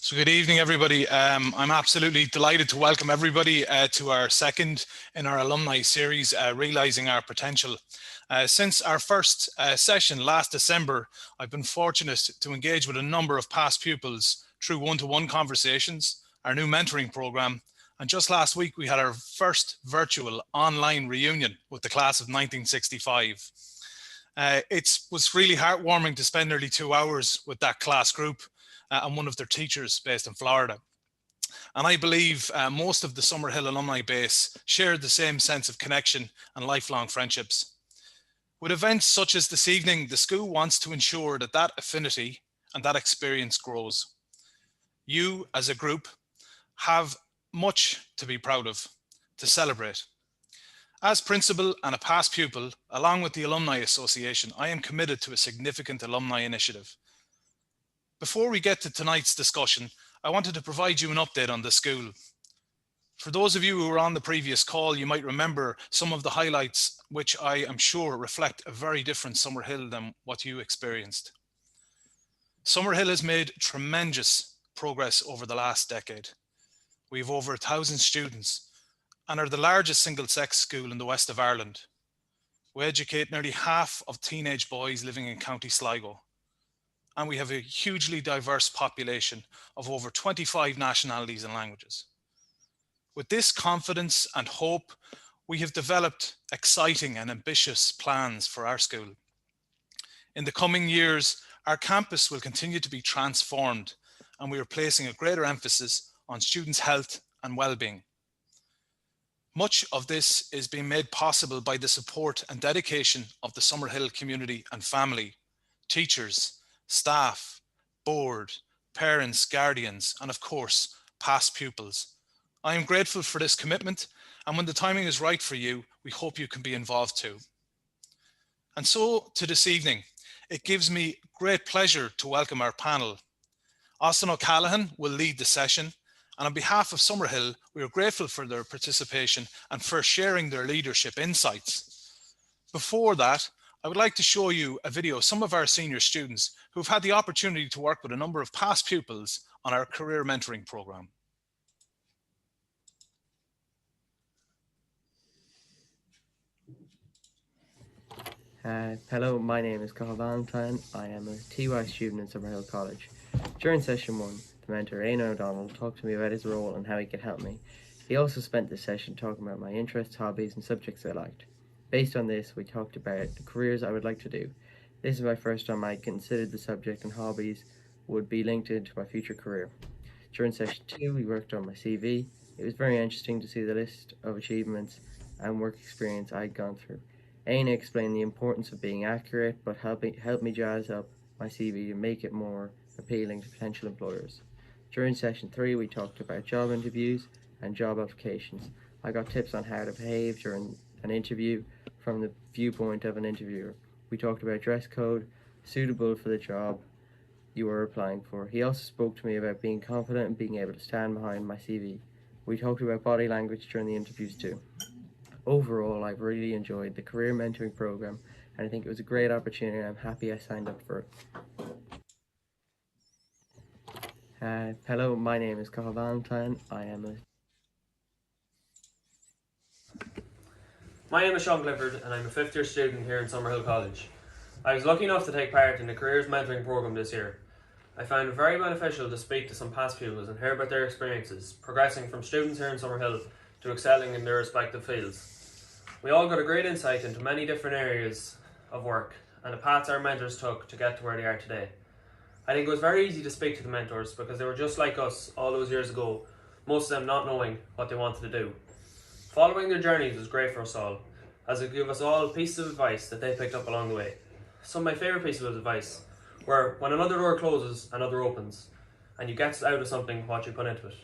So good evening, everybody. I'm absolutely delighted to welcome everybody to our second in our alumni series, Realising Our Potential. Since our first session last December, I've been fortunate to engage with a number of past pupils through one-to-one conversations, our new mentoring program, and just last week we had our first virtual online reunion with the class of 1965. It was really heartwarming to spend nearly 2 hours with that class group and one of their teachers based in Florida. And I believe most of the Summerhill alumni base shared the same sense of connection and lifelong friendships. With events such as this evening, the school wants to ensure that that affinity and that experience grows. You, as a group, have much to be proud of, to celebrate. As principal and a past pupil, along with the Alumni Association, I am committed to a significant alumni initiative. Before we get to tonight's discussion, I wanted to provide you an update on the school. For those of you who were on the previous call, you might remember some of the highlights, which I am sure reflect a very different Summerhill than what you experienced. Summerhill has made tremendous progress over the last decade. We have over 1,000 students and are the largest single-sex school in the west of Ireland. We educate nearly half of teenage boys living in County Sligo. And we have a hugely diverse population of over 25 nationalities and languages. With this confidence and hope, we have developed exciting and ambitious plans for our school. In the coming years, our campus will continue to be transformed, and we are placing a greater emphasis on students' health and well-being. Much of this is being made possible by the support and dedication of the Summerhill community and family, teachers, staff, board, parents, guardians, and of course, past pupils. I am grateful for this commitment, and when the timing is right for you, we hope you can be involved too. And so to this evening, it gives me great pleasure to welcome our panel. Austin O'Callaghan will lead the session, and on behalf of Summerhill, we are grateful for their participation and for sharing their leadership insights. Before that, I would like to show you a video of some of our senior students who've had the opportunity to work with a number of past pupils on our career mentoring program. Hello, my name is Cathal Valentine. I am a TY student in Summerhill College. During session 1, the mentor Éanna O'Donnell talked to me about his role and how he could help me. He also spent this session talking about my interests, hobbies and subjects I liked. Based on this, we talked about the careers I would like to do. This is my first time I considered the subject and hobbies would be linked into my future career. During session 2, we worked on my CV. It was very interesting to see the list of achievements and work experience I'd gone through. Éanna explained the importance of being accurate, but helped me jazz up my CV and make it more appealing to potential employers. During session 3, we talked about job interviews and job applications. I got tips on how to behave during an interview from the viewpoint of an interviewer. We talked about dress code, suitable for the job you were applying for. He also spoke to me about being confident and being able to stand behind my CV. We talked about body language during the interviews too. Overall, I've really enjoyed the career mentoring program, and I think it was a great opportunity, and I'm happy I signed up for it. Hello, my name is Cathal Valentine. My name is Sean Clifford, and I'm a fifth-year student here in Summerhill College. I was lucky enough to take part in the Careers Mentoring Programme this year. I found it very beneficial to speak to some past pupils and hear about their experiences, progressing from students here in Summerhill to excelling in their respective fields. We all got a great insight into many different areas of work and the paths our mentors took to get to where they are today. I think it was very easy to speak to the mentors because they were just like us all those years ago, most of them not knowing what they wanted to do. Following their journeys was great for us all, as it gave us all pieces of advice that they picked up along the way. Some of my favourite pieces of advice were when another door closes, another opens, and you get out of something what you put into it.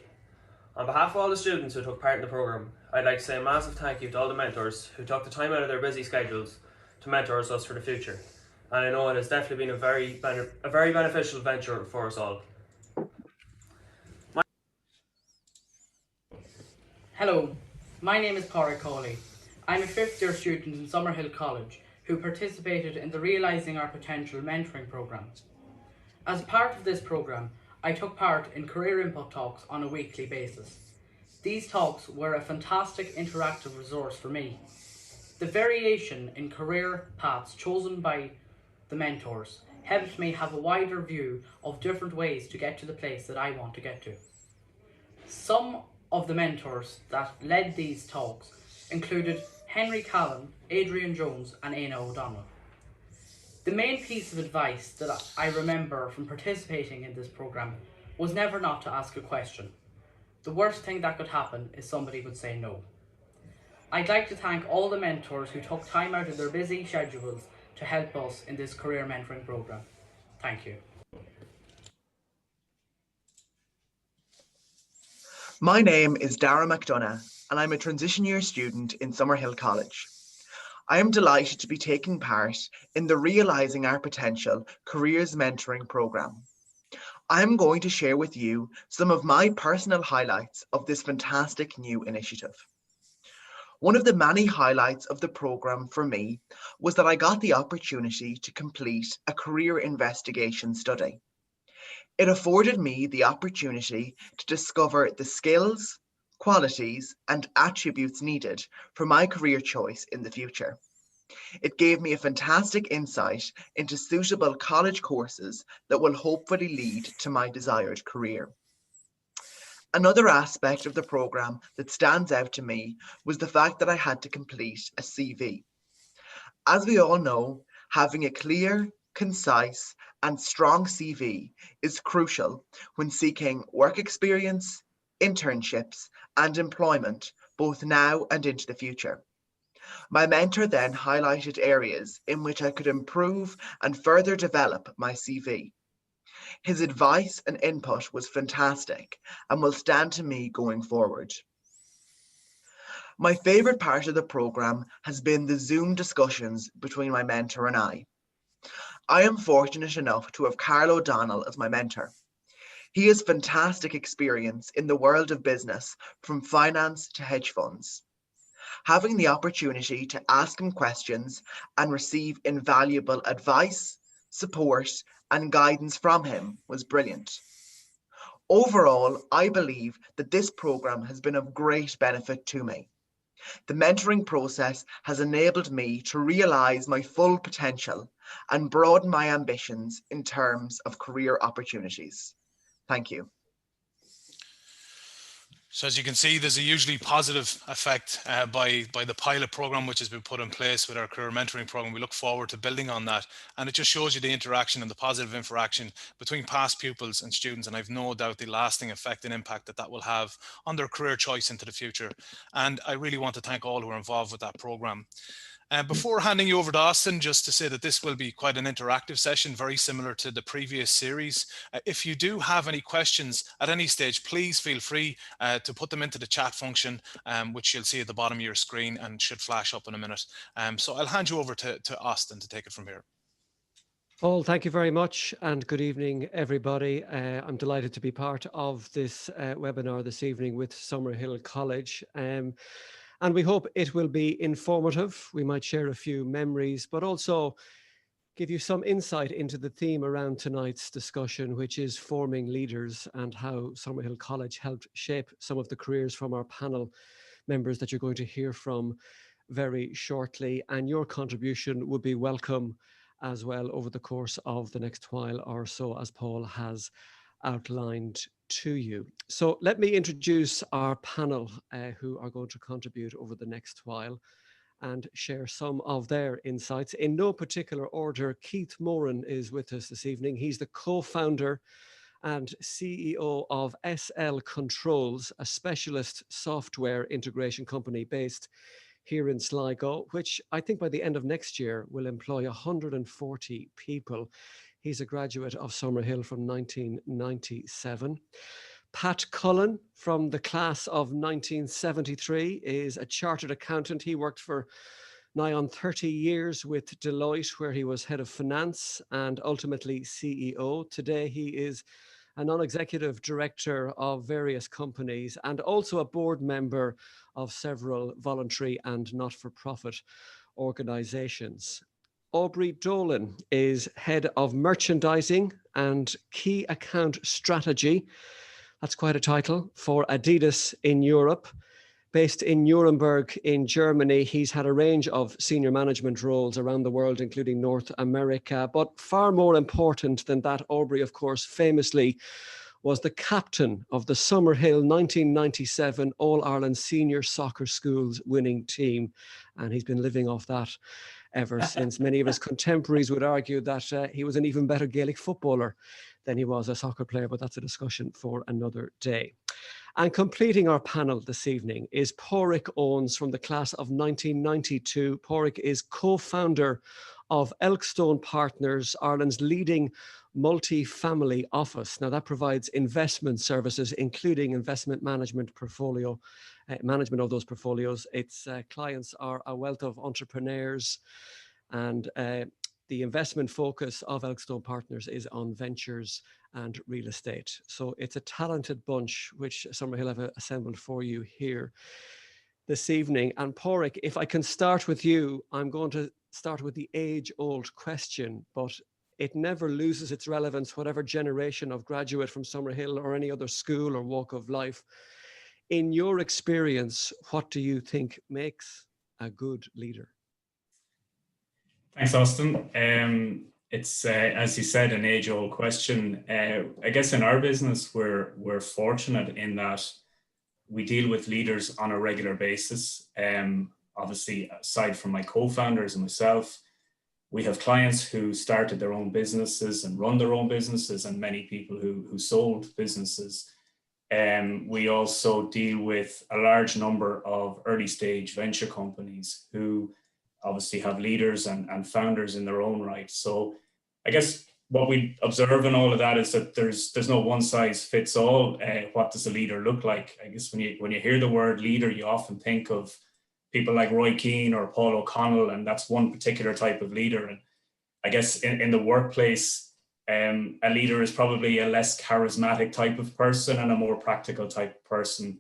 On behalf of all the students who took part in the programme, I'd like to say a massive thank you to all the mentors who took the time out of their busy schedules to mentor us for the future. And I know it has definitely been a very beneficial venture for us all. Hello, my name is Pádraig Coley. I'm a fifth-year student in Summerhill College who participated in the Realising Our Potential mentoring programme. As part of this programme, I took part in career input talks on a weekly basis. These talks were a fantastic interactive resource for me. The variation in career paths chosen by the mentors helped me have a wider view of different ways to get to the place that I want to get to. Some of the mentors that led these talks included Henry Callan, Adrian Jones and Éanna O'Donnell. The main piece of advice that I remember from participating in this programme was never not to ask a question. The worst thing that could happen is somebody would say no. I'd like to thank all the mentors who took time out of their busy schedules to help us in this career mentoring programme. Thank you. My name is Dara McDonough and I'm a transition year student in Summerhill College. I am delighted to be taking part in the Realising Our Potential Careers Mentoring Programme. I'm going to share with you some of my personal highlights of this fantastic new initiative. One of the many highlights of the programme for me was that I got the opportunity to complete a career investigation study. It afforded me the opportunity to discover the skills, qualities, and attributes needed for my career choice in the future. It gave me a fantastic insight into suitable college courses that will hopefully lead to my desired career. Another aspect of the programme that stands out to me was the fact that I had to complete a CV. As we all know, having a clear, concise, and strong CV is crucial when seeking work experience, internships, and employment, both now and into the future. My mentor then highlighted areas in which I could improve and further develop my CV. His advice and input was fantastic and will stand to me going forward. My favourite part of the programme has been the Zoom discussions between my mentor and I. I am fortunate enough to have Carl O'Donnell as my mentor. He has fantastic experience in the world of business, from finance to hedge funds. Having the opportunity to ask him questions and receive invaluable advice, support, and guidance from him was brilliant. Overall, I believe that this programme has been of great benefit to me. The mentoring process has enabled me to realise my full potential and broaden my ambitions in terms of career opportunities. Thank you. So as you can see, there's a hugely positive effect by the pilot program which has been put in place with our career mentoring program. We look forward to building on that, and it just shows you the interaction and the positive interaction between past pupils and students, and I've no doubt the lasting effect and impact that that will have on their career choice into the future. And I really want to thank all who are involved with that program. Before handing you over to Austin, just to say that this will be quite an interactive session, very similar to the previous series. If you do have any questions at any stage, please feel free to put them into the chat function, which you'll see at the bottom of your screen and should flash up in a minute. So I'll hand you over to Austin to take it from here. Paul, thank you very much, and good evening, everybody. I'm delighted to be part of this webinar this evening with Summerhill College. And we hope it will be informative. We might share a few memories, but also give you some insight into the theme around tonight's discussion, which is forming leaders, and how Summerhill College helped shape some of the careers from our panel members that you're going to hear from very shortly. And your contribution would be welcome as well over the course of the next while or so, as Paul has outlined to you. So let me introduce our panel who are going to contribute over the next while and share some of their insights. In no particular order, Keith Moran is with us this evening. He's the co-founder and CEO of SL Controls, a specialist software integration company based here in Sligo, which I think by the end of next year will employ 140 people. He's a graduate of Summerhill from 1997. Pat Cullen from the class of 1973 is a chartered accountant. He worked for nigh on 30 years with Deloitte, where he was head of finance and ultimately CEO. Today, he is a non-executive director of various companies and also a board member of several voluntary and not-for-profit organizations. Aubrey Dolan is Head of Merchandising and Key Account Strategy. That's quite a title for Adidas in Europe. Based in Nuremberg in Germany, he's had a range of senior management roles around the world, including North America. But far more important than that, Aubrey, of course, famously was the captain of the Summerhill 1997 All-Ireland Senior Soccer Schools winning team. And he's been living off that ever since. Many of his contemporaries would argue that he was an even better Gaelic footballer than he was a soccer player, but that's a discussion for another day. And completing our panel this evening is Pádraig Owens from the class of 1992. Pádraig is co-founder of Elkstone Partners, Ireland's leading multi-family office. Now that provides investment services, including investment management portfolio, management of those portfolios. Its clients are a wealth of entrepreneurs, and the investment focus of Elkstone Partners is on ventures and real estate. So it's a talented bunch which Summerhill have assembled for you here this evening. And Pádraig, if I can start with you, I'm going to start with the age-old question, but it never loses its relevance, whatever generation of graduate from Summerhill or any other school or walk of life. In your experience, what do you think makes a good leader? Thanks, Austin. It's as you said, an age-old question. I guess in our business, we're fortunate in that we deal with leaders on a regular basis. Obviously, aside from my co-founders and myself, we have clients who started their own businesses and run their own businesses, and many people who sold businesses. We also deal with a large number of early-stage venture companies who obviously have leaders and founders in their own right. So I guess what we observe in all of that is that there's no one size fits all. What does a leader look like? I guess when you hear the word leader, you often think of people like Roy Keane or Paul O'Connell, and that's one particular type of leader. And I guess in the workplace, a leader is probably a less charismatic type of person and a more practical type of person.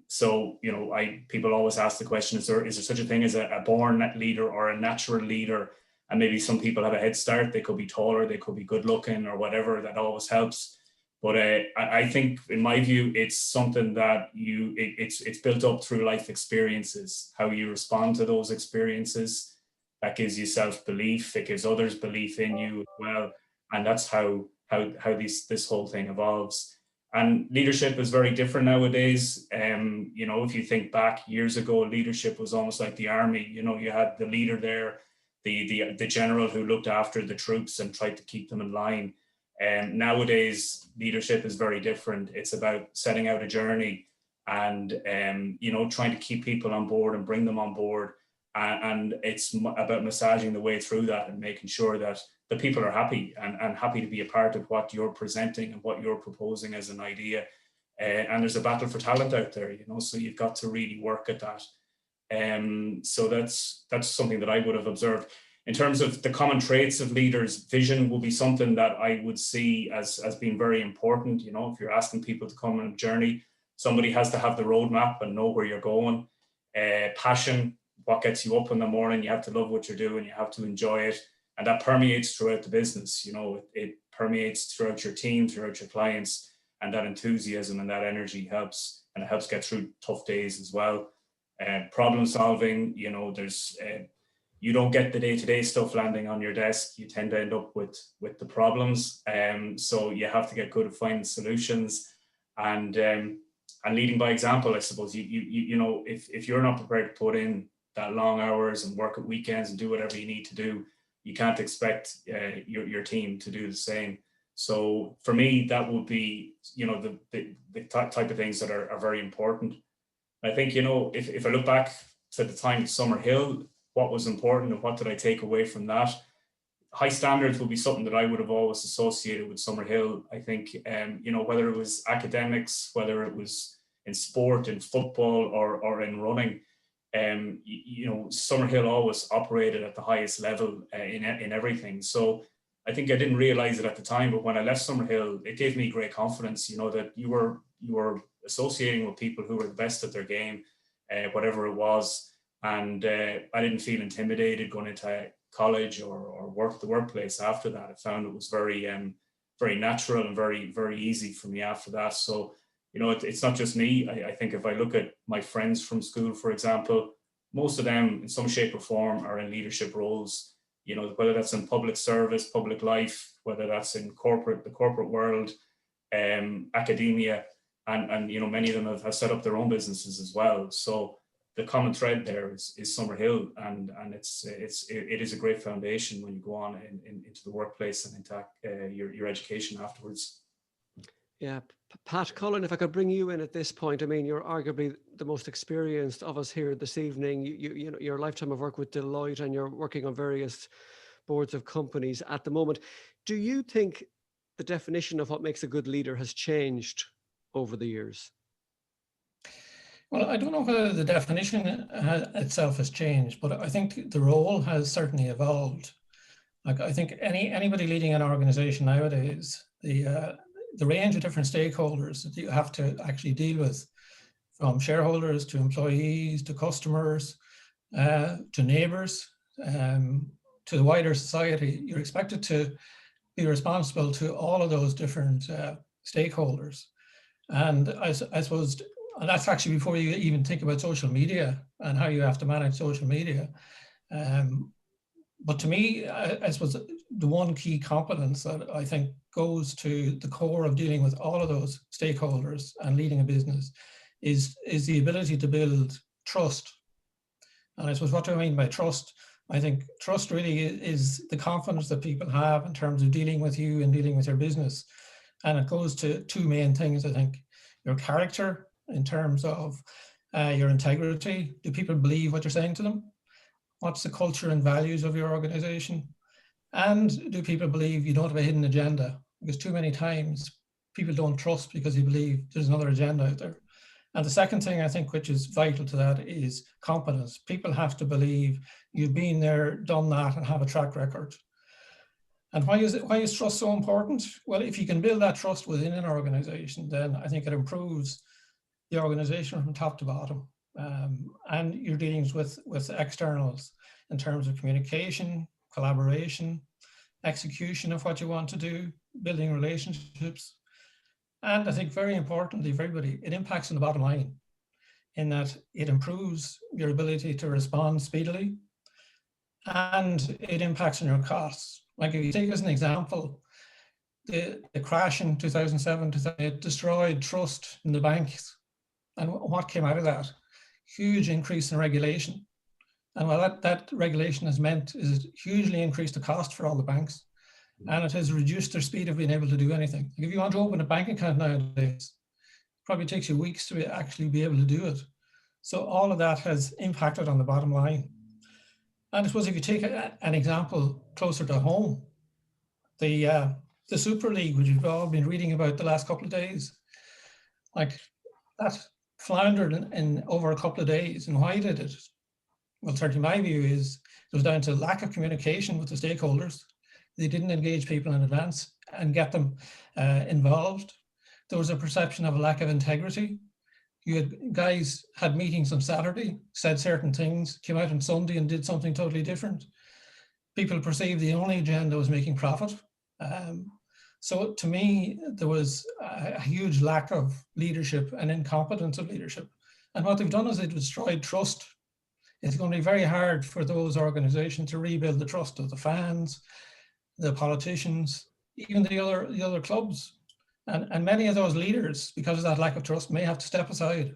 So, you know, people always ask the question, is there such a thing as a born leader or a natural leader? And maybe some people have a head start. They could be taller, they could be good looking or whatever. That always helps. But I think, in my view, it's something that it's built up through life experiences, how you respond to those experiences. That gives you self-belief. It gives others belief in you as well. And that's how this whole thing evolves. And leadership is very different nowadays. You know, if you think back years ago, leadership was almost like the army. You know, you had the leader there, the general who looked after the troops and tried to keep them in line. Nowadays, leadership is very different. It's about setting out a journey and, you know, trying to keep people on board and bring them on board. And it's about massaging the way through that and making sure that the people are happy and happy to be a part of what you're presenting and what you're proposing as an idea. And there's a battle for talent out there, you know, so you've got to really work at that. So that's something that I would have observed. In terms of the common traits of leaders, vision will be something that I would see as being very important. You know, if you're asking people to come on a journey, somebody has to have the roadmap and know where you're going. Passion, what gets you up in the morning, you have to love what you're doing, you have to enjoy it. And that permeates throughout the business. You know, it permeates throughout your team, throughout your clients, and that enthusiasm and that energy helps, and it helps get through tough days as well. Problem solving, you know, there's you don't get the day-to-day stuff landing on your desk. You tend to end up with the problems. So you have to get good at finding solutions and leading by example, I suppose. You know, if you're not prepared to put in that long hours and work at weekends and do whatever you need to do, you can't expect your team to do the same. So for me, that would be, you know, the type of things that are very important. I think, you know, if I look back to the time at Summerhill, what was important and what did I take away from that? High standards would be something that I would have always associated with Summerhill. I think, you know, whether it was academics, whether it was in sport, in football, or in running, you know, Summerhill always operated at the highest level in everything. So I think I didn't realize it at the time, but when I left Summerhill, it gave me great confidence, you know, that you were associating with people who were the best at their game, whatever it was. And I didn't feel intimidated going into college or the workplace after that. I found it was very very natural and very easy for me after that. So, you know, it's not just me. I think if I look at my friends from school, for example, most of them in some shape or form are in leadership roles, you know, whether that's in public service, public life, whether that's in the corporate world, academia, and you know, many of them have set up their own businesses as well. So the common thread there is Summerhill, and it is a great foundation when you go on into the workplace and into your education afterwards. Yeah, Pat, Colin, if I could bring you in at this point, I mean, you're arguably the most experienced of us here this evening. You know, your lifetime of work with Deloitte, and you're working on various boards of companies at the moment. Do you think the definition of what makes a good leader has changed over the years? Well, I don't know whether the definition itself has changed, but I think the role has certainly evolved. Like, I think anybody leading an organization nowadays, the range of different stakeholders that you have to actually deal with, from shareholders to employees to customers to neighbors to the wider society, you're expected to be responsible to all of those different stakeholders. And I suppose, and that's actually before you even think about social media and how you have to manage social media. But to me, I suppose the one key competence that I think goes to the core of dealing with all of those stakeholders and leading a business is the ability to build trust. And I suppose, what do I mean by trust? I think trust really is the confidence that people have in terms of dealing with you and dealing with your business. And it goes to two main things, I think. Your character, in terms of your integrity. Do people believe what you're saying to them? What's the culture and values of your organization? And do people believe you don't have a hidden agenda? Because too many times people don't trust because they believe there's another agenda out there. And the second thing I think, which is vital to that, is competence. People have to believe you've been there, done that, and have a track record. And why is trust so important? Well, if you can build that trust within an organization, then I think it improves the organization from top to bottom, and your dealings with externals in terms of communication, collaboration, execution of what you want to do, building relationships. And I think very importantly for everybody, it impacts on the bottom line in that it improves your ability to respond speedily, and it impacts on your costs. Like, if you take as an example, the crash in 2007, it destroyed trust in the banks. And what came out of that? Huge increase in regulation. And what that regulation has meant is it hugely increased the cost for all the banks. And it has reduced their speed of being able to do anything. Like, if you want to open a bank account nowadays, it probably takes you weeks to actually be able to do it. So all of that has impacted on the bottom line. And I suppose if you take an example closer to home, the Super League, which we've all been reading about the last couple of days, like, that floundered in over a couple of days. And why did it? Well, certainly my view is it was down to lack of communication with the stakeholders. They didn't engage people in advance and get them involved. There was a perception of a lack of integrity. You had guys had meetings on Saturday, said certain things, came out on Sunday and did something totally different. People perceived the only agenda was making profit. So to me, there was a huge lack of leadership and incompetence of leadership. And what they've done is they've destroyed trust. It's going to be very hard for those organizations to rebuild the trust of the fans, the politicians, even the other clubs. And many of those leaders, because of that lack of trust, may have to step aside.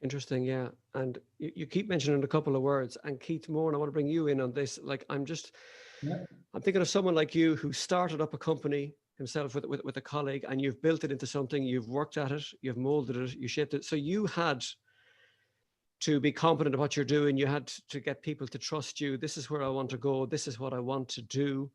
Interesting, yeah. And you keep mentioning a couple of words. And Keith Moore, and I want to bring you in on this. Like, I'm thinking of someone like you who started up a company himself with a colleague, and you've built it into something, you've worked at it, you've molded it, you shaped it. So you had to be confident of what you're doing. You had to get people to trust you. This is where I want to go. This is what I want to do.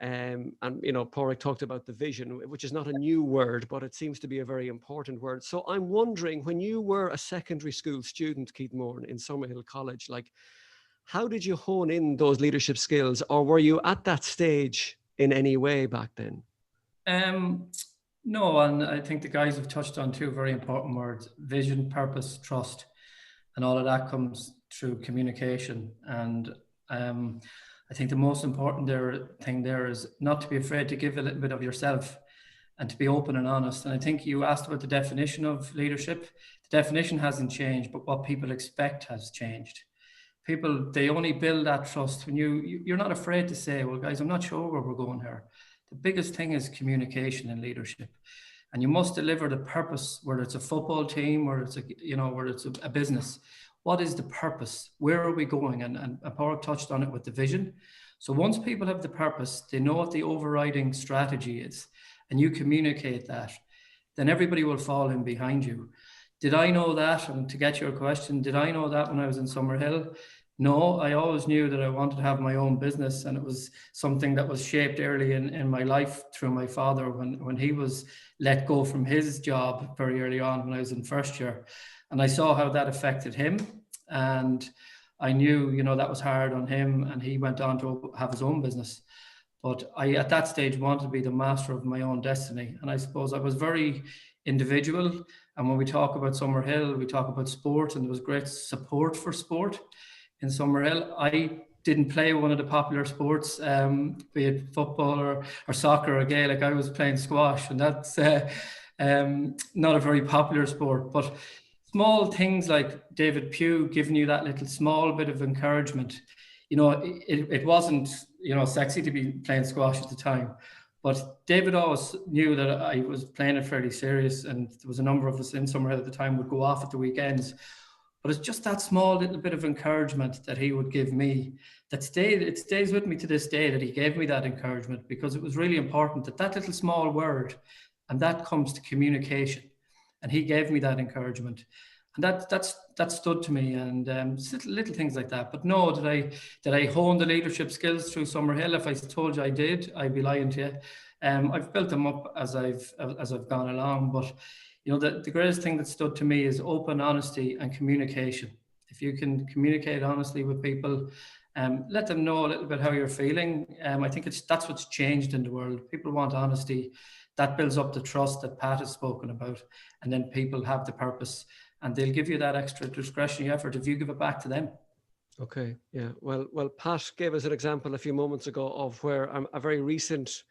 And, you know, Pádraig talked about the vision, which is not a new word, but it seems to be a very important word. So I'm wondering, when you were a secondary school student, Keith Moore, in Summerhill College, like, how did you hone in those leadership skills, or were you at that stage in any way back then? No, and I think the guys have touched on two very important words: vision, purpose, trust. And all of that comes through communication. And I think the most important thing there is not to be afraid to give a little bit of yourself and to be open and honest. And I think you asked about the definition of leadership. The definition hasn't changed, but what people expect has changed. People, they only build that trust when you're not afraid to say, well, guys, I'm not sure where we're going here. The biggest thing is communication in leadership. And you must deliver the purpose, whether it's a football team or it's a business. What is the purpose? Where are we going? And Pádraig touched on it with the vision. So once people have the purpose, they know what the overriding strategy is, and you communicate that, then everybody will fall in behind you. Did I know that? And to get your question, did I know that when I was in Summerhill? No, I always knew that I wanted to have my own business, and it was something that was shaped early in my life through my father when he was let go from his job very early on when I was in first year. And I saw how that affected him, and I knew, that was hard on him, and he went on to have his own business. But I, at that stage, wanted to be the master of my own destiny. And I suppose I was very individual. And when we talk about Summerhill, we talk about sport, and there was great support for sport in Summerhill. I didn't play one of the popular sports, be it football or soccer or Gaelic. I was playing squash, and that's not a very popular sport. But small things like David Pugh giving you that little small bit of encouragement. It wasn't, sexy to be playing squash at the time. But David always knew that I was playing it fairly serious, and there was a number of us in Summerhill at the time would go off at the weekends. But it's just that small little bit of encouragement that he would give me that stays with me to this day, that he gave me that encouragement, because it was really important that little small word, and that comes to communication. And he gave me that encouragement. And that stood to me, and little things like that. But no, did I hone the leadership skills through Summerhill? If I told you I did, I'd be lying to you. I've built them up as I've gone along. But the greatest thing that stood to me is open honesty and communication. If you can communicate honestly with people, let them know a little bit how you're feeling. I think that's what's changed in the world. People want honesty. That builds up the trust that Pat has spoken about, and then people have the purpose. And they'll give you that extra discretionary effort if you give it back to them. Okay, yeah. Well, Pat gave us an example a few moments ago of where a very recent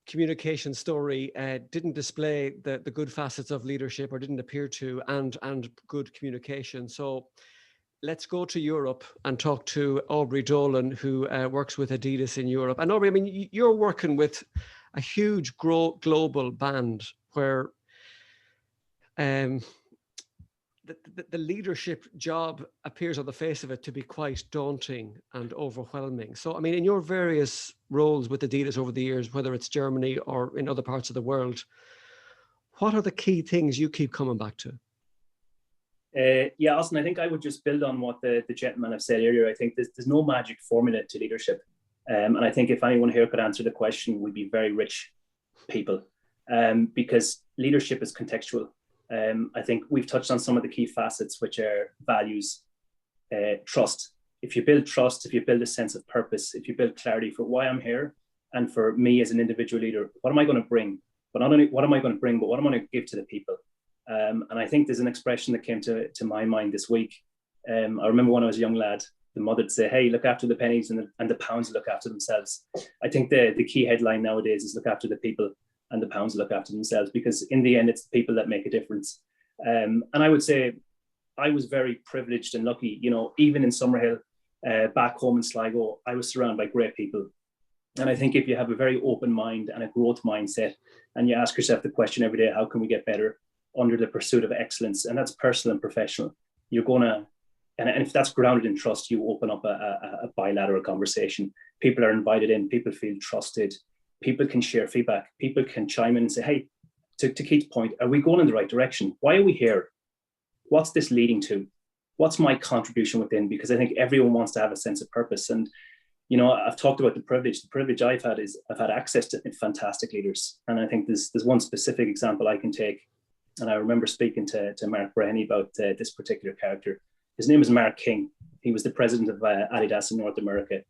communication story didn't display the good facets of leadership, or didn't appear to, and good communication. So let's go to Europe and talk to Aubrey Dolan, who works with Adidas in Europe. And Aubrey, I mean, you're working with a huge global band where the leadership job appears on the face of it to be quite daunting and overwhelming. So, I mean, in your various roles with Adidas over the years, whether it's Germany or in other parts of the world, what are the key things you keep coming back to? Yeah, Austin, I think I would just build on what the gentleman have said earlier. I think there's no magic formula to leadership. And I think if anyone here could answer the question, we'd be very rich people, because leadership is contextual. I think we've touched on some of the key facets, which are values, trust. If you build trust, if you build a sense of purpose, if you build clarity for why I'm here, and for me as an individual leader, what am I going to bring? But not only what am I going to bring, but what am I going to give to the people? And I think there's an expression that came to my mind this week. I remember when I was a young lad, the mother would say, hey, look after the pennies and the pounds look after themselves. I think the key headline nowadays is look after the people and the pounds look after themselves, because in the end, it's the people that make a difference. And I would say I was very privileged and lucky, even in Summerhill, back home in Sligo, I was surrounded by great people. And I think if you have a very open mind and a growth mindset, and you ask yourself the question every day, how can we get better under the pursuit of excellence? And that's personal and professional. You're going to, and if that's grounded in trust, you open up a bilateral conversation. People are invited in, people feel trusted. People can share feedback. People can chime in and say, hey, to Keith's point, are we going in the right direction? Why are we here? What's this leading to? What's my contribution within? Because I think everyone wants to have a sense of purpose. And, I've talked about the privilege. The privilege I've had is I've had access to fantastic leaders. And I think there's one specific example I can take. And I remember speaking to Mark Breheny about this particular character. His name is Mark King. He was the president of Adidas in North America.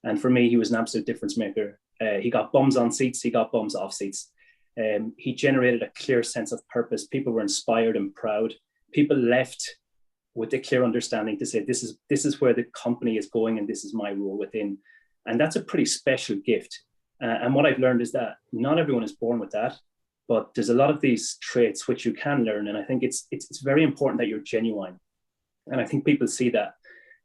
And for me, he was an absolute difference maker. He got bums on seats, he got bums off seats. He generated a clear sense of purpose. People were inspired and proud. People left with the clear understanding to say, this is where the company is going and this is my role within. And that's a pretty special gift. And what I've learned is that not everyone is born with that, but there's a lot of these traits which you can learn. And I think it's very important that you're genuine. And I think people see that.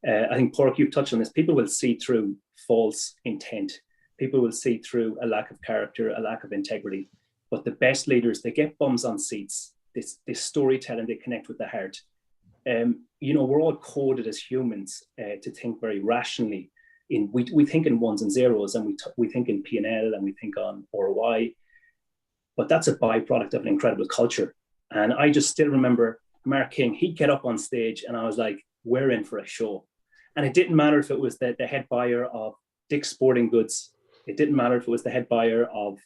I think, Pork, you've touched on this. People will see through false intent. People will see through a lack of character, a lack of integrity. But the best leaders, they get bums on seats. This storytelling, they connect with the heart. We're all coded as humans to think very rationally. We think in ones and zeros, and we think in P&L, and we think on ROI. But that's a byproduct of an incredible culture. And I just still remember Mark King, he'd get up on stage and I was like, we're in for a show. And it didn't matter if it was the head buyer of Dick's Sporting Goods. It didn't matter if it was the head buyer of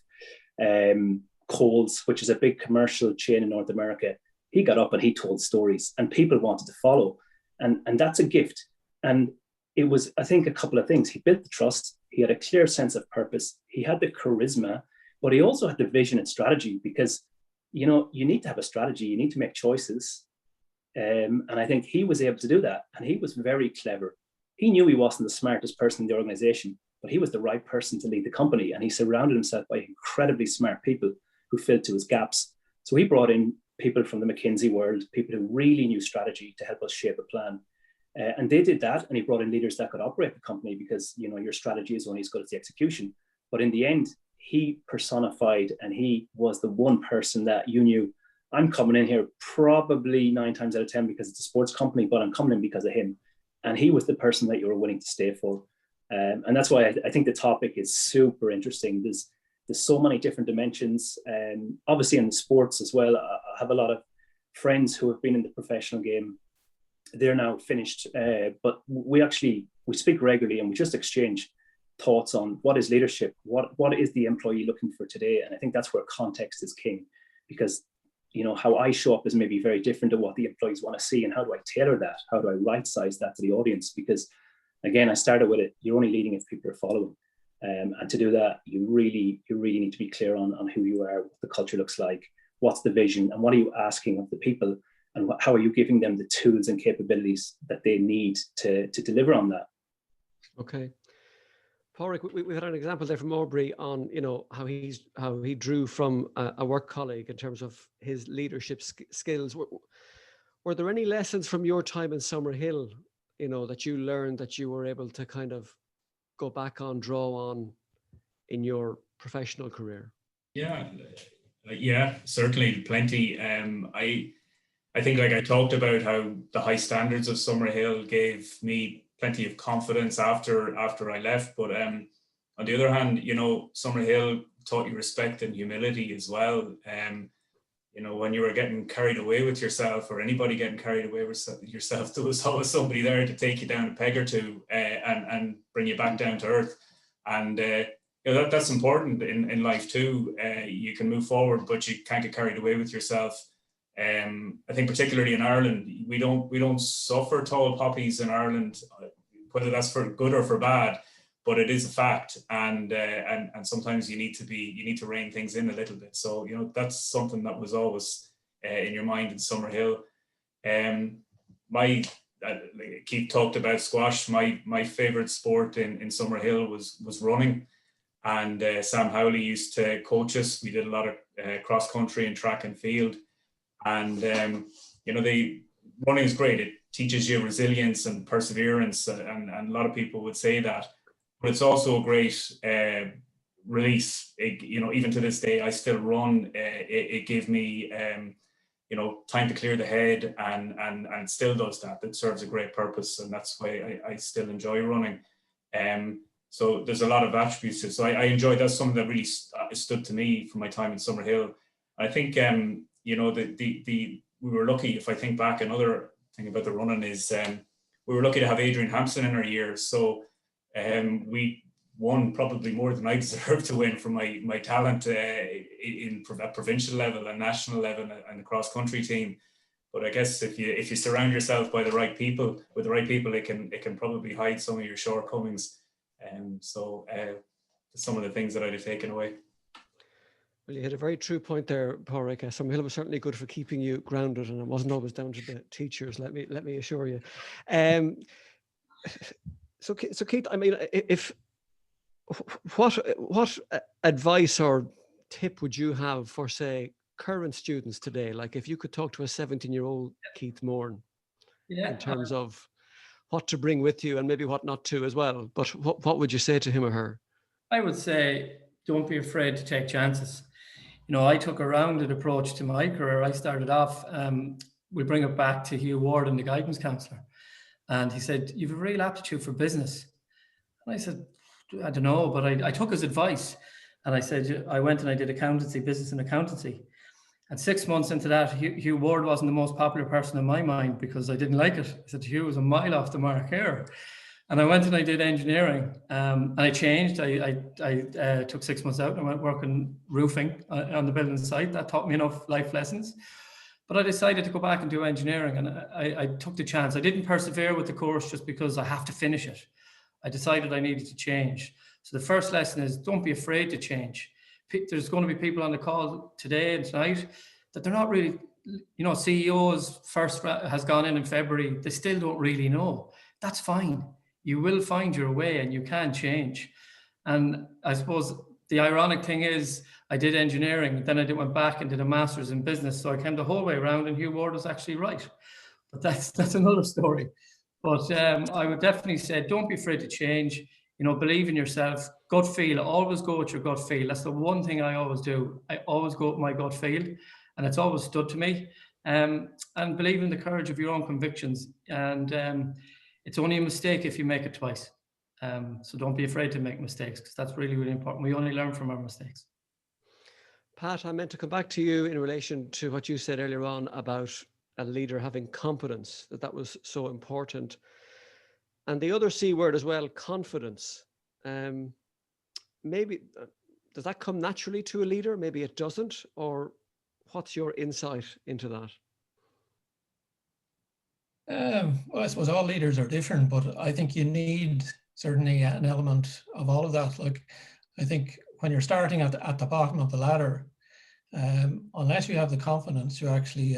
Kohl's, which is a big commercial chain in North America. He got up and he told stories and people wanted to follow. And that's a gift. And it was, I think, a couple of things. He built the trust. He had a clear sense of purpose. He had the charisma, but he also had the vision and strategy, because, you need to have a strategy. You need to make choices. And I think he was able to do that. And he was very clever. He knew he wasn't the smartest person in the organization, but he was the right person to lead the company. And he surrounded himself by incredibly smart people who filled to his gaps. So he brought in people from the McKinsey world, people who really knew strategy to help us shape a plan. And they did that. And he brought in leaders that could operate the company, because, your strategy is only as good as the execution. But in the end, he personified, and he was the one person that you knew, I'm coming in here probably 9 times out of 10 because it's a sports company, but I'm coming in because of him. And he was the person that you were willing to stay for. And that's why I think the topic is super interesting. There's so many different dimensions. Obviously in the sports as well, I have a lot of friends who have been in the professional game. They're now finished, but we speak regularly, and we just exchange thoughts on what is leadership, what is the employee looking for today. And I think that's where context is king, because how I show up is maybe very different to what the employees want to see, and how do I tailor that? How do I right size that to the audience? Because again, I started with it, you're only leading if people are following. And to do that, you really need to be clear on who you are, what the culture looks like, what's the vision, and what are you asking of the people, and how are you giving them the tools and capabilities that they need to deliver on that. Okay. Porrick, we had an example there from Aubrey on, how he drew from a work colleague in terms of his leadership skills. Were there any lessons from your time in Summerhill, that you learned that you were able to kind of go back on, draw on in your professional career? Yeah, certainly plenty. I think, like I talked about, how the high standards of Summerhill gave me plenty of confidence after I left. But on the other hand, Summerhill taught you respect and humility as well. When you were getting carried away with yourself, or anybody getting carried away with yourself, there was always somebody there to take you down a peg or two and bring you back down to earth. And that's important in life too. You can move forward, but you can't get carried away with yourself. I think particularly in Ireland, we don't suffer tall poppies in Ireland, whether that's for good or for bad, but it is a fact. And sometimes you need to rein things in a little bit. So that's something that was always in your mind in Summerhill. Keith talked about squash. My favorite sport in Summerhill was running, and Sam Howley used to coach us. We did a lot of cross country and track and field. And, running is great. It teaches you resilience and perseverance. And a lot of people would say that, but it's also a great release. Even to this day, I still run. It gave me, time to clear the head, and still does that. It serves a great purpose. And that's why I still enjoy running. So there's a lot of attributes to it. So I enjoyed, that's something that really stood to me from my time in Summerhill. I think, we were lucky. If I think back, another thing about the running is we were lucky to have Adrian Hampson in our year. So we won probably more than I deserved to win from my talent at provincial level and national level and the cross country team. But I guess if you surround yourself with the right people, it can probably hide some of your shortcomings. So some of the things that I'd have taken away. Well, you had a very true point there, Pádraig. Summerhill was certainly good for keeping you grounded, and it wasn't always down to the teachers. Let me assure you. So Keith, I mean, if what advice or tip would you have for, say, current students today? Like, if you could talk to a 17-year-old Keith Moran, in terms of what to bring with you and maybe what not to as well. But what would you say to him or her? I would say, don't be afraid to take chances. You know, I took a rounded approach to my career. I started off, we bring it back to Hugh Ward and the guidance counsellor. And he said, you've a real aptitude for business. And I said, I don't know, but I took his advice. And I said, I went and I did accountancy, business and accountancy. And 6 months into that, Hugh Ward wasn't the most popular person in my mind because I didn't like it. I said, Hugh was a mile off the mark here. And I went and I did engineering, and I changed. I took 6 months out and I went working roofing on the building site. That taught me enough life lessons. But I decided to go back and do engineering, and I took the chance. I didn't persevere with the course just because I have to finish it. I decided I needed to change. So the first lesson is, don't be afraid to change. There's going to be people on the call today and tonight that they're not really, you know, CEOs first has gone in February. They still don't really know. That's fine. You will find your way and you can change. And I suppose the ironic thing is I did engineering, then I went back and did a master's in business. So I came the whole way around and Hugh Ward was actually right. But that's another story. But I would definitely say, don't be afraid to change. You know, believe in yourself. Gut feel, always go with your gut feel. That's the one thing I always do. I always go with my gut feel, and it's always stood to me. And believe in the courage of your own convictions. And it's only a mistake if you make it twice. So don't be afraid to make mistakes, because that's really, really important. We only learn from our mistakes. Pat, I meant to come back to you in relation to what you said earlier on about a leader having competence, that was so important. And the other C word as well, confidence. Maybe, does that come naturally to a leader? Maybe it doesn't, or what's your insight into that? Well, I suppose all leaders are different, but I think you need certainly an element of all of that. Like, I think when you're starting at the bottom of the ladder, unless you have the confidence to actually,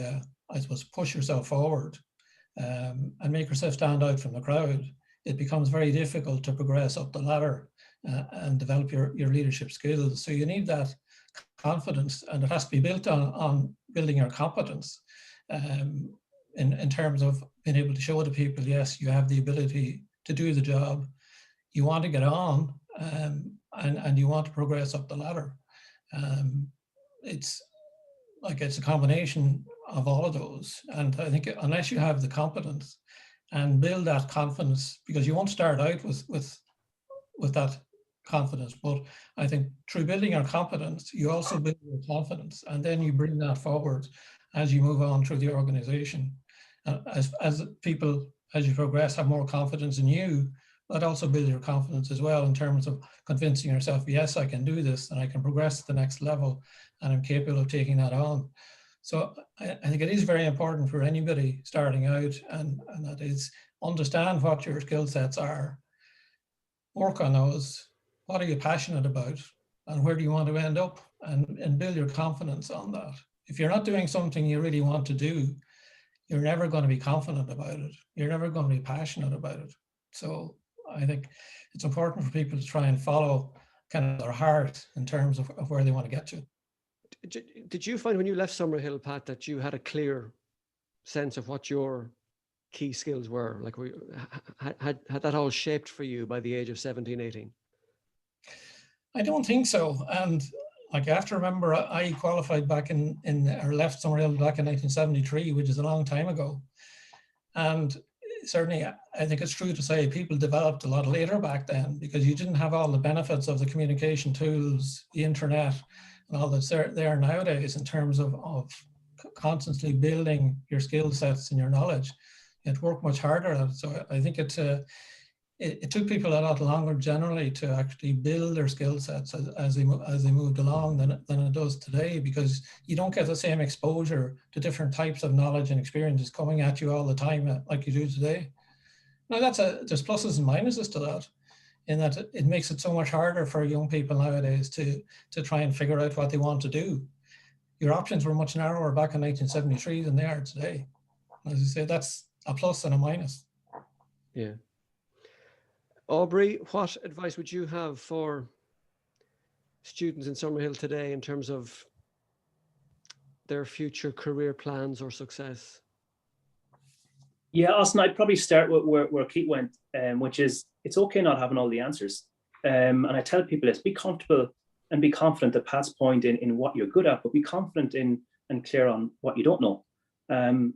I suppose, push yourself forward and make yourself stand out from the crowd, it becomes very difficult to progress up the ladder and develop your leadership skills. So you need that confidence, and it has to be built on building your competence. In terms of being able to show to people, yes, you have the ability to do the job, you want to get on, and you want to progress up the ladder. It's a combination of all of those. And I think unless you have the competence and build that confidence, because you won't start out with that confidence, but I think through building your competence, you also build your confidence, and then you bring that forward as you move on through the organization. As people, as you progress, have more confidence in you, that also build your confidence as well in terms of convincing yourself, yes, I can do this and I can progress to the next level and I'm capable of taking that on. So I think it is very important for anybody starting out, and that is understand what your skill sets are, work on those, what are you passionate about, and where do you want to end up, and build your confidence on that. If you're not doing something you really want to do, you're never going to be confident about it. You're never going to be passionate about it. So I think it's important for people to try and follow kind of their heart in terms of where they want to get to. Did you find when you left Summerhill, Pat, that you had a clear sense of what your key skills were? Like, had that all shaped for you by the age of 17, 18? I don't think so. And like, I have to remember, I qualified back or left Summerhill back in 1973, which is a long time ago. And certainly, I think it's true to say people developed a lot later back then, because you didn't have all the benefits of the communication tools, the internet, and all that's there nowadays in terms of constantly building your skill sets and your knowledge. You had to work much harder at it. So I think it took people a lot longer generally to actually build their skill sets as they moved along than it does today, because you don't get the same exposure to different types of knowledge and experiences coming at you all the time like you do today. Now there's pluses and minuses to that. in that it makes it so much harder for young people nowadays to try and figure out what they want to do. Your options were much narrower back in 1973 than they are today. As you say, that's a plus and a minus. Yeah. Aubrey, what advice would you have for students in Summerhill today in terms of their future career plans or success? Yeah, Austin, I'd probably start with where Keith went, which is it's okay not having all the answers. And I tell people this, be comfortable and be confident at Pat's point in what you're good at, but be confident in and clear on what you don't know.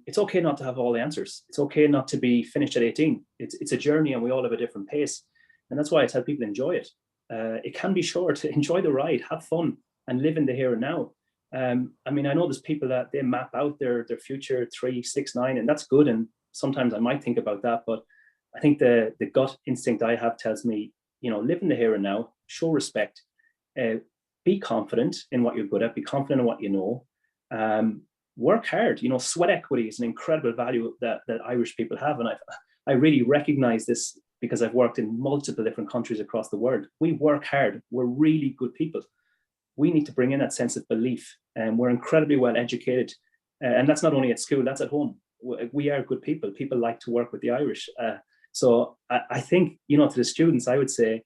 It's okay not to have all the answers. It's okay not to be finished at 18. It's a journey and we all have a different pace. And that's why I tell people enjoy it. It can be short, enjoy the ride, have fun and live in the here and now. I mean, I know there's people that they map out their future 3, 6, 9, and that's good. And sometimes I might think about that, but I think the gut instinct I have tells me, live in the here and now, show respect, be confident in what you're good at, be confident in what you know, work hard. Sweat equity is an incredible value that Irish people have. And I really recognize this because I've worked in multiple different countries across the world. We work hard. We're really good people. We need to bring in that sense of belief. And we're incredibly well educated. And that's not only at school, that's at home. We are good people. People like to work with the Irish. So I think, to the students, I would say,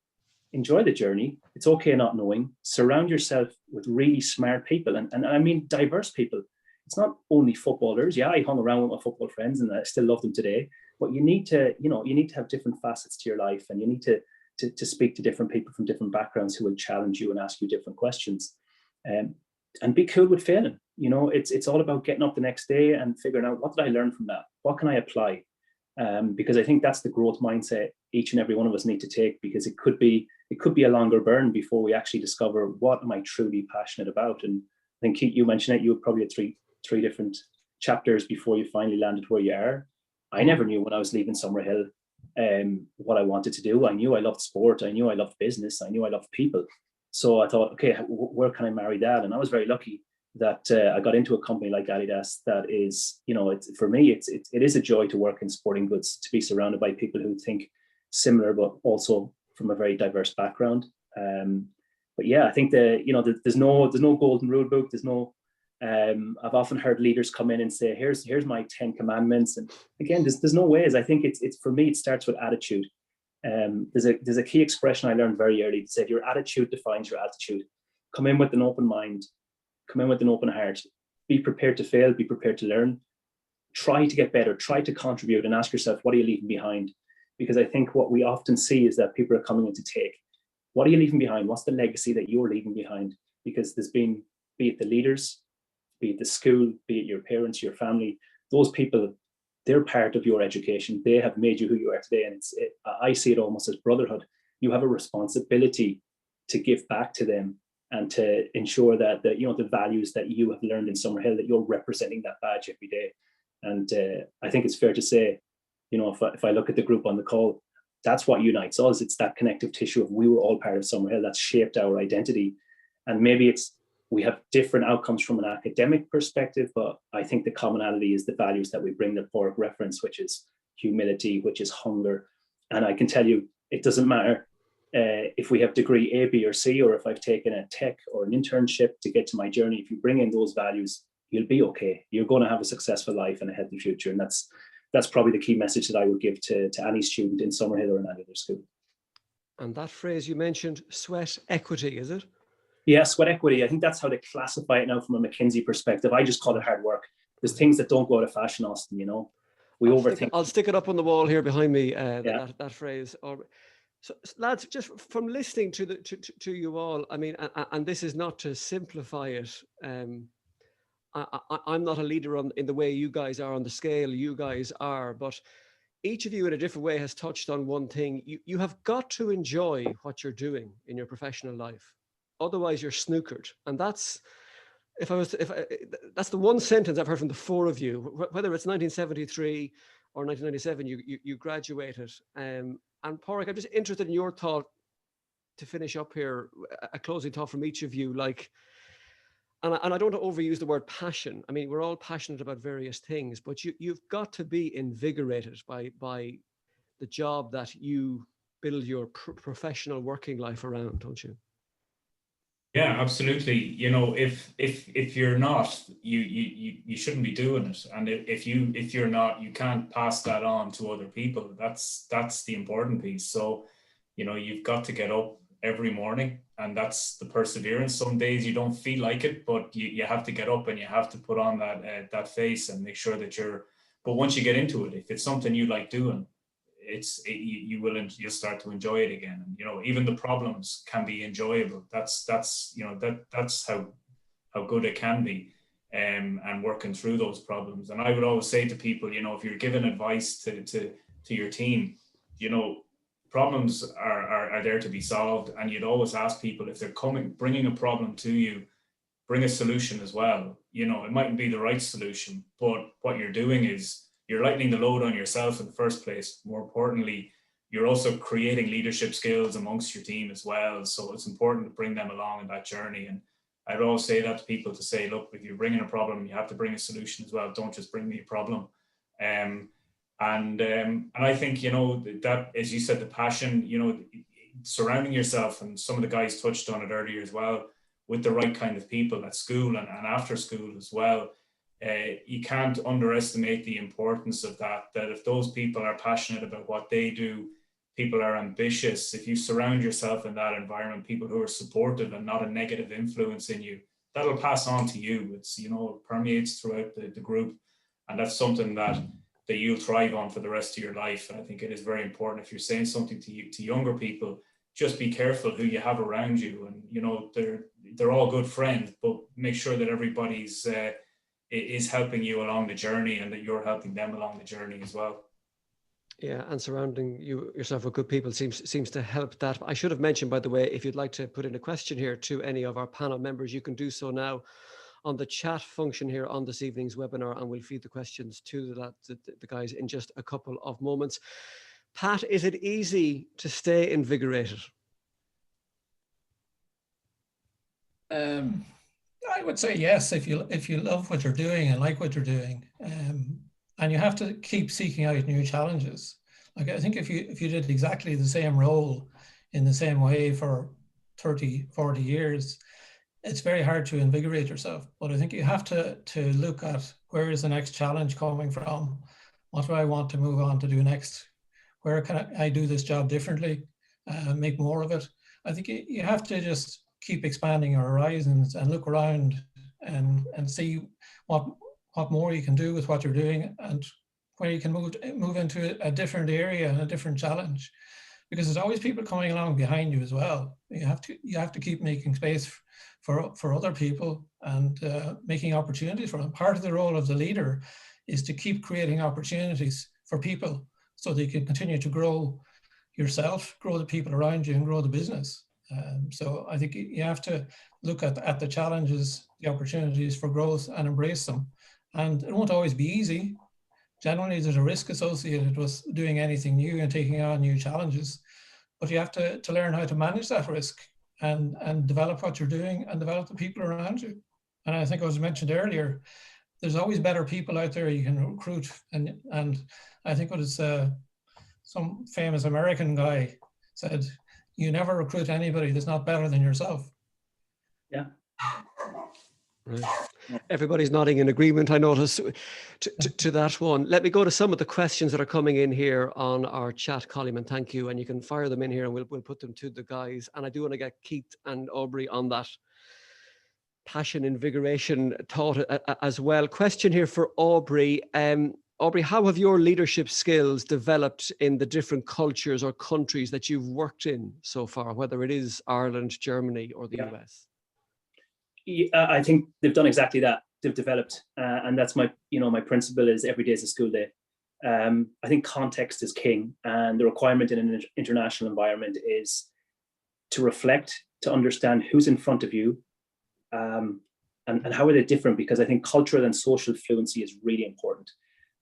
enjoy the journey. It's okay not knowing. Surround yourself with really smart people. And I mean diverse people. It's not only footballers. Yeah, I hung around with my football friends and I still love them today. But you need to have different facets to your life, and you need to speak to different people from different backgrounds who will challenge you and ask you different questions. And be cool with failing. It's all about getting up the next day and figuring out, what did I learn from that? What can I apply? Because I think that's the growth mindset each and every one of us need to take, because it could be a longer burn before we actually discover what am I truly passionate about. And I think, Keith, you mentioned it, you probably had three different chapters before you finally landed where you are. I never knew when I was leaving Summerhill what I wanted to do. I knew I loved sport. I knew I loved business. I knew I loved people. So I thought, okay, where can I marry that? And I was very lucky that I got into a company like Adidas that is, for me, it is a joy to work in sporting goods, to be surrounded by people who think similar, but also from a very diverse background. But yeah, I think there's no golden rule book. There's no. I've often heard leaders come in and say, here's my 10 commandments. And again, there's no ways. I think it's for me, it starts with attitude. There's a key expression I learned very early. It said, your attitude defines your attitude. Come in with an open mind, come in with an open heart, be prepared to fail, be prepared to learn, try to get better, try to contribute, and ask yourself, what are you leaving behind? Because I think what we often see is that people are coming in to take. What are you leaving behind? What's the legacy that you're leaving behind? Because there's been, be it the leaders, be it the school, be it your parents, your family, those people, they're part of your education. They have made you who you are today. And I see it almost as brotherhood. You have a responsibility to give back to them and to ensure that the values that you have learned in Summerhill, that you're representing that badge every day. And I think it's fair to say, if I look at the group on the call, that's what unites us. It's that connective tissue of we were all part of Summerhill that's shaped our identity. And maybe we have different outcomes from an academic perspective, but I think the commonality is the values that we bring, the Porrick reference, which is humility, which is hunger. And I can tell you, it doesn't matter if we have degree A, B, or C, or if I've taken a tech or an internship to get to my journey. If you bring in those values, you'll be okay. You're going to have a successful life and a healthy future. And that's probably the key message that I would give to any student in Summerhill or in any other school. And that phrase you mentioned, sweat equity, is it? Yeah, sweat equity. I think that's how they classify it now from a McKinsey perspective. I just call it hard work. There's things that don't go out of fashion, Austin, We overthink. I'll stick it up on the wall here behind me, that phrase. So, lads, just from listening to you all, I mean, and this is not to simplify it. I'm not a leader in the way you guys are, on the scale you guys are, but each of you in a different way has touched on one thing. You have got to enjoy what you're doing in your professional life. Otherwise you're snookered. And that's that's the one sentence I've heard from the four of you, whether it's 1973 or 1997, you graduated. And Porrick, I'm just interested in your thought to finish up here, a closing thought from each of you. And I don't want to overuse the word passion. I mean, we're all passionate about various things, but you've got to be invigorated by the job that you build your professional working life around, don't you? Yeah, absolutely. You know, if you're not, you shouldn't be doing it. And if you're not, you can't pass that on to other people. That's the important piece. So, you know, you've got to get up every morning, and that's the perseverance. Some days you don't feel like it, but you have to get up and you have to put on that face and make sure that you're. But once you get into it, if it's something you like doing, you'll start to enjoy it again. And you know, even the problems can be enjoyable. That's you know, that's how good it can be, and working through those problems. And I would always say to people, you know, if you're giving advice to your team, you know, problems are there to be solved, and you'd always ask people, if they're bringing a problem to you, bring a solution as well. You know, it mightn't be the right solution, but what you're doing is you're lightening the load on yourself in the first place. More importantly, you're also creating leadership skills amongst your team as well. So it's important to bring them along in that journey. And I'd always say that to people, to say, look, if you're bringing a problem, you have to bring a solution as well. Don't just bring me a problem. And I think, you know, that, as you said, the passion, you know, surrounding yourself, and some of the guys touched on it earlier as well, with the right kind of people at school and after school as well. You can't underestimate the importance of that if those people are passionate about what they do, people are ambitious, if you surround yourself in that environment, people who are supportive and not a negative influence in you, that'll pass on to you. It's, you know, it permeates throughout the group, and that's something that you'll thrive on for the rest of your life. And I think it is very important, if you're saying something to younger people, just be careful who you have around you. And, you know, they're all good friends, but make sure that everybody's is helping you along the journey, and that you're helping them along the journey as well. Yeah, and surrounding yourself with good people seems to help that. I should have mentioned, by the way, if you'd like to put in a question here to any of our panel members, you can do so now on the chat function here on this evening's webinar, and we'll feed the questions to the guys in just a couple of moments. Pat, is it easy to stay invigorated? I would say yes, if you love what you're doing and like what you're doing, and you have to keep seeking out new challenges. Like, I think if you did exactly the same role in the same way for 30, 40 years, it's very hard to invigorate yourself. But I think you have to look at, where is the next challenge coming from? What do I want to move on to do next? Where can I do this job differently, make more of it? I think you have to just keep expanding your horizons and look around and see what more you can do with what you're doing, and where you can move into a different area and a different challenge, because there's always people coming along behind you as well. You have to keep making space for other people, and making opportunities for them. Part of the role of the leader is to keep creating opportunities for people, so that you can continue to grow yourself, grow the people around you, and grow the business. So I think you have to look at the challenges, the opportunities for growth, and embrace them. And it won't always be easy. Generally, there's a risk associated with doing anything new and taking on new challenges. But you have to learn how to manage that risk, and develop what you're doing, and develop the people around you. And I think, as mentioned earlier, there's always better people out there you can recruit. And I think what is some famous American guy said, you never recruit anybody that's not better than yourself. Yeah. Right. Everybody's nodding in agreement, I notice, to that one. Let me go to some of the questions that are coming in here on our chat column, and thank you. And you can fire them in here, and we'll put them to the guys. And I do want to get Keith and Aubrey on that passion, invigoration thought as well. Question here for Aubrey. Aubrey, how have your leadership skills developed in the different cultures or countries that you've worked in so far, whether it is Ireland, Germany, or the US? I think they've done exactly that. They've developed, and that's my principle is every day is a school day. I think context is king, and the requirement in an international environment is to reflect, to understand who's in front of you, and how are they different, because I think cultural and social fluency is really important.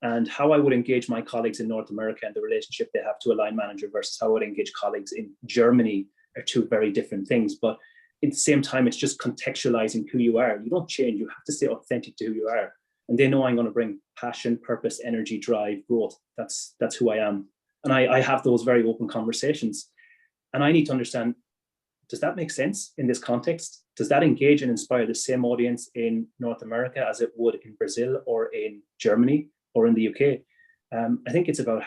And how I would engage my colleagues in North America and the relationship they have to a line manager versus how I would engage colleagues in Germany are two very different things. But at the same time, it's just contextualizing who you are. You don't change, you have to stay authentic to who you are. And they know I'm going to bring passion, purpose, energy, drive, growth. That's who I am. And I have those very open conversations. And I need to understand, does that make sense in this context? Does that engage and inspire the same audience in North America as it would in Brazil or in Germany or in the UK? I think it's about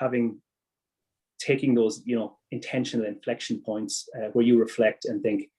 taking those, intentional inflection points where you reflect and think,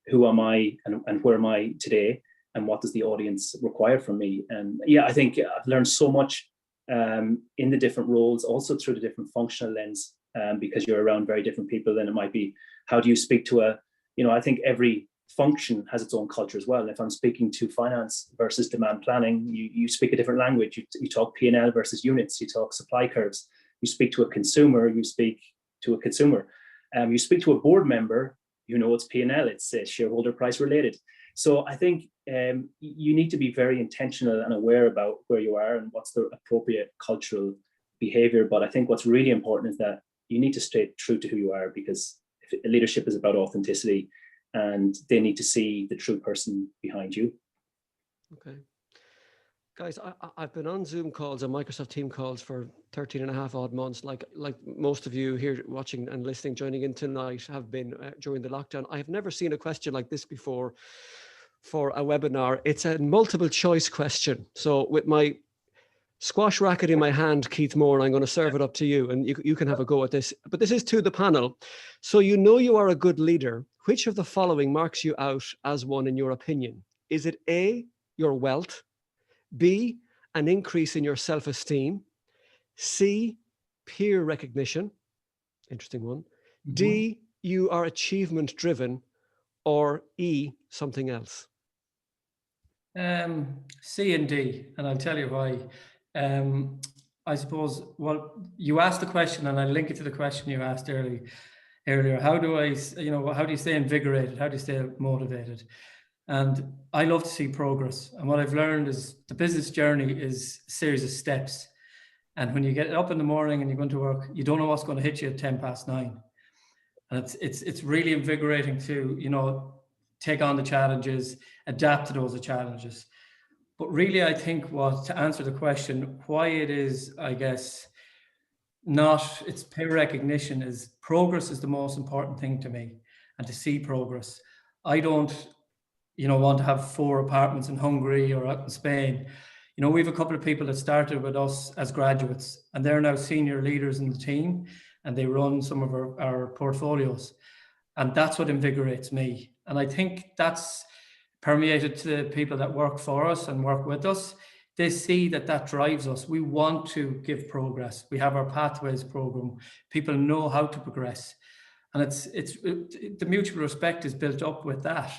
who am I and where am I today? And what does the audience require from me? And yeah, I think I've learned so much in the different roles, also through the different functional lens, because you're around very different people. And it might be, how do you speak to I think every function has its own culture as well. If I'm speaking to finance versus demand planning, you speak a different language. You talk P&L versus units, you talk supply curves. You speak to a consumer, you speak to a consumer. You speak to a board member, it's P&L, it's shareholder price related. So I think you need to be very intentional and aware about where you are and what's the appropriate cultural behavior. But I think what's really important is that you need to stay true to who you are, because leadership is about authenticity, and they need to see the true person behind you. Okay. Guys, I've been on Zoom calls and Microsoft Team calls for 13 and a half odd months, like most of you here watching and listening, joining in tonight have been during the lockdown. I have never seen a question like this before for a webinar. It's a multiple choice question. So with my squash racket in my hand, Keith Moore, I'm going to serve it up to you, and you can have a go at this. But this is to the panel. So you are a good leader. Which of the following marks you out as one in your opinion? Is it A, your wealth? B, an increase in your self-esteem? C, peer recognition. Interesting one. Mm-hmm. D, you are achievement driven. Or E, something else? C and D, and I'll tell you why. I suppose, well, you asked the question, and I'll link it to the question you asked earlier. How do you stay invigorated? How do you stay motivated? And I love to see progress. And what I've learned is the business journey is a series of steps. And when you get up in the morning and you're going to work, you don't know what's going to hit you at 9:10. And it's really invigorating to, take on the challenges, adapt to those challenges. But really, I think to answer the question, why it is, I guess, it's peer recognition, is progress is the most important thing to me, and to see progress. I don't want to have 4 apartments in Hungary or out in Spain. We have a couple of people that started with us as graduates, and they're now senior leaders in the team, and they run some of our portfolios. And that's what invigorates me. And I think that's permeated to the people that work for us and work with us. They see that drives us. We want to give progress. We have our Pathways program. People know how to progress. And the mutual respect is built up with that.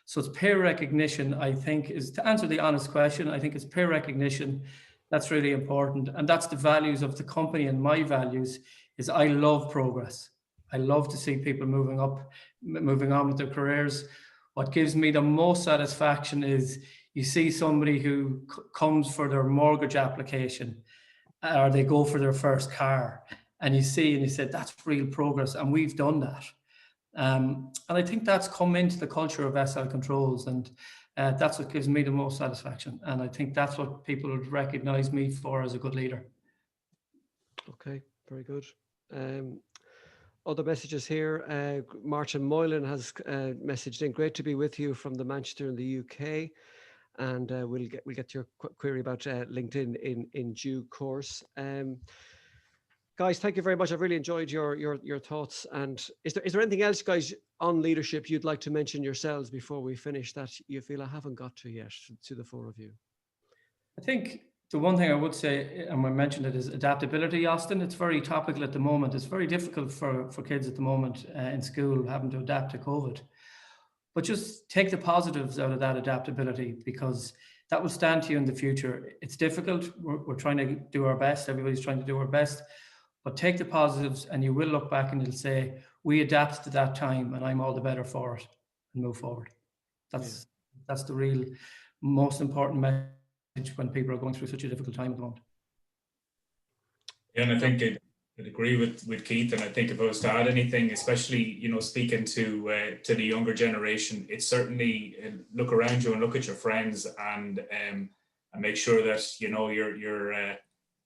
So it's peer recognition, I think, is to answer the honest question. I think it's peer recognition. That's really important. And that's the values of the company, and my values is I love progress. I love to see people moving on with their careers. What gives me the most satisfaction is you see somebody who comes for their mortgage application, or they go for their first car, and you said, that's real progress. And we've done that. And I think that's come into the culture of SL Controls, and that's what gives me the most satisfaction. And I think that's what people would recognize me for as a good leader. Okay, very good. Other messages here. Martin Moylan has messaged in. Great to be with you from the Manchester in the UK, and we'll get to your query about LinkedIn in due course. Guys, thank you very much. I've really enjoyed your thoughts. And is there anything else, guys, on leadership you'd like to mention yourselves before we finish that you feel I haven't got to yet, to the 4 of you? I think the one thing I would say, and we mentioned it, is adaptability, Austin. It's very topical at the moment. It's very difficult for kids at the moment in school having to adapt to COVID. But just take the positives out of that adaptability, because that will stand to you in the future. It's difficult. We're trying to do our best. Everybody's trying to do our best. But take the positives, and you will look back and you'll say, we adapted to that time, and I'm all the better for it, and move forward. That's the real most important message when people are going through such a difficult time at the moment. Yeah, and I think I'd agree with Keith. And I think if I was to add anything, especially, speaking to the younger generation, it's certainly look around you and look at your friends, and make sure that,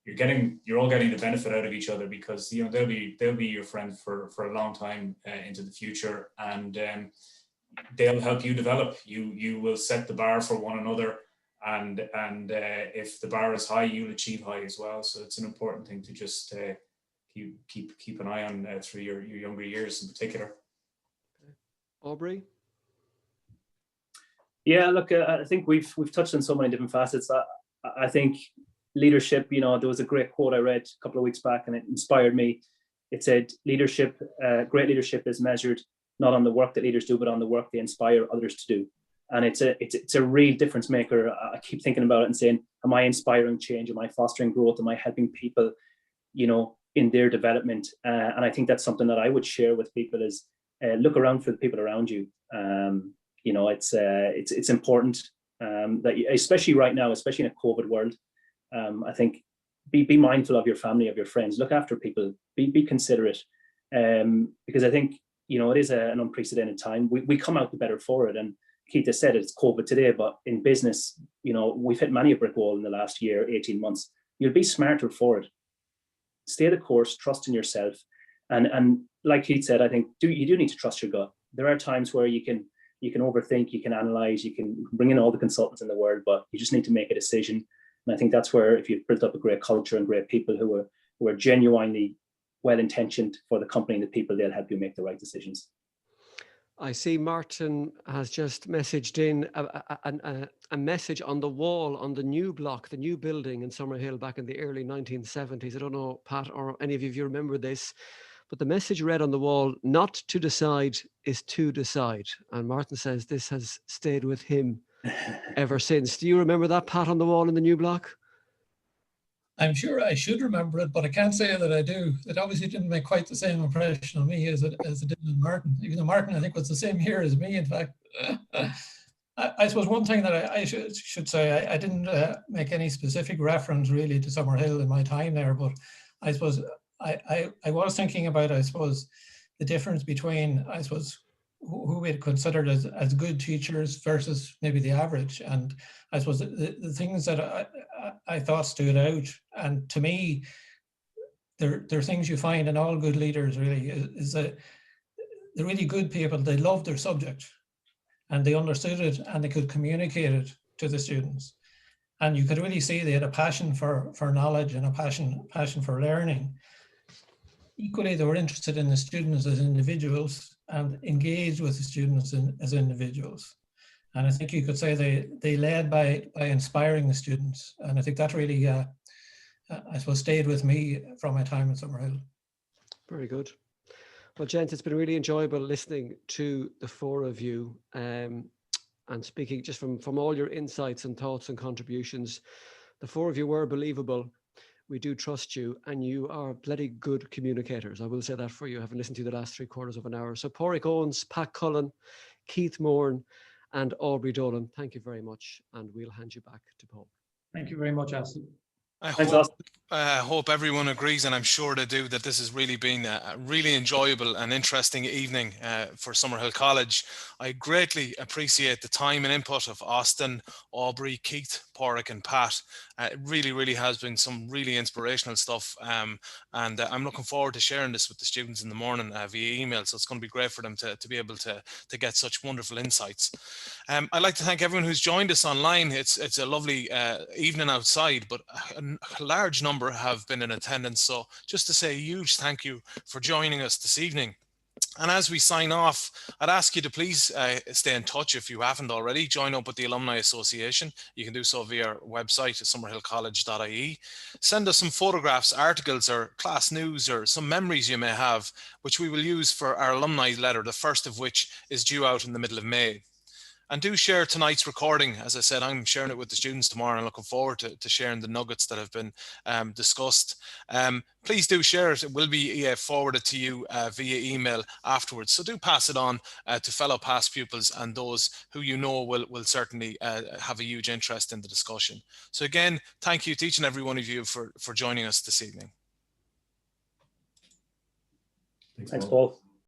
you're all getting the benefit out of each other, because they'll be your friend for a long time into the future, and they'll help you develop. You will set the bar for one another, and if the bar is high, you'll achieve high as well. So it's an important thing to just keep an eye on through your younger years in particular. Aubrey? Yeah, look, I think we've touched on so many different facets. I think leadership, there was a great quote I read a couple of weeks back, and it inspired me. It said, leadership, great leadership is measured not on the work that leaders do, but on the work they inspire others to do. And it's a real difference maker. I keep thinking about it and saying, am I inspiring change? Am I fostering growth? Am I helping people, in their development? And I think that's something that I would share with people is look around for the people around you. It's important that you, especially right now, especially in a COVID world, I think be mindful of your family, of your friends, look after people, be considerate, because I think, it is an unprecedented time. We come out the better for it. And Keith has said it's COVID today, but in business, we've hit many a brick wall in the last year, 18 months. You'll be smarter for it. Stay the course, trust in yourself. And like Keith said, I think you do need to trust your gut. There are times where you can overthink, you can analyze, you can bring in all the consultants in the world, but you just need to make a decision. And I think that's where, if you've built up a great culture and great people who are genuinely well-intentioned for the company and the people, they'll help you make the right decisions. I see Martin has just messaged in a message on the wall on the new block, the new building in Summerhill back in the early 1970s. I don't know, Pat, or any of you if you remember this, but the message read on the wall, "Not to decide is to decide." And Martin says this has stayed with him ever since. Do you remember that, Pat, on the wall in the new block? I'm sure I should remember it, but I can't say that I do. It obviously didn't make quite the same impression on me as it did on Martin. Even though Martin, I think, was the same year as me, in fact. I suppose one thing that I should say, I didn't make any specific reference really to Summerhill in my time there, but I suppose I was thinking about, I suppose, the difference between, I suppose, who we'd considered as good teachers versus maybe the average. And I suppose the things that I thought stood out, and to me, there are things you find in all good leaders really, is that the really good people, they loved their subject and they understood it and they could communicate it to the students. And you could really see they had a passion for knowledge and a passion for learning. Equally, they were interested in the students as individuals and engaged with the students as individuals. And I think you could say they led by inspiring the students. And I think that really, I suppose, stayed with me from my time in Summerhill. Very good. Well, gents, it's been really enjoyable listening to the four of you and speaking just from all your insights and thoughts and contributions. The four of you were believable. We do trust you, and you are bloody good communicators. I will say that for you, having listened to you the last 3/4 of an hour. So Pádraig Owens, Pat Cullen, Keith Moran, and Aubrey Dolan, thank you very much. And we'll hand you back to Paul. Thank you very much, Aston. I hope everyone agrees, and I'm sure they do, that this has really been a really enjoyable and interesting evening for Summerhill College. I greatly appreciate the time and input of Austin, Aubrey, Keith, Pádraig and Pat. It really has been some really inspirational stuff, and I'm looking forward to sharing this with the students in the morning via email, so it's going to be great for them to be able to get such wonderful insights. I'd like to thank everyone who's joined us online. It's a lovely evening outside, but a large number have been in attendance, so just to say a huge thank you for joining us this evening. And as we sign off, I'd ask you to please stay in touch if you haven't already. Join up with the Alumni Association. You can do so via our website at summerhillcollege.ie. Send us some photographs, articles or class news or some memories you may have, which we will use for our alumni letter, the first of which is due out in the middle of May. And do share tonight's recording. As I said, I'm sharing it with the students tomorrow and looking forward to sharing the nuggets that have been discussed. Please do share it. It will be forwarded to you via email afterwards. So do pass it on to fellow past pupils and those who you know will certainly have a huge interest in the discussion. So again, thank you to each and every one of you for joining us this evening. Thanks, Paul.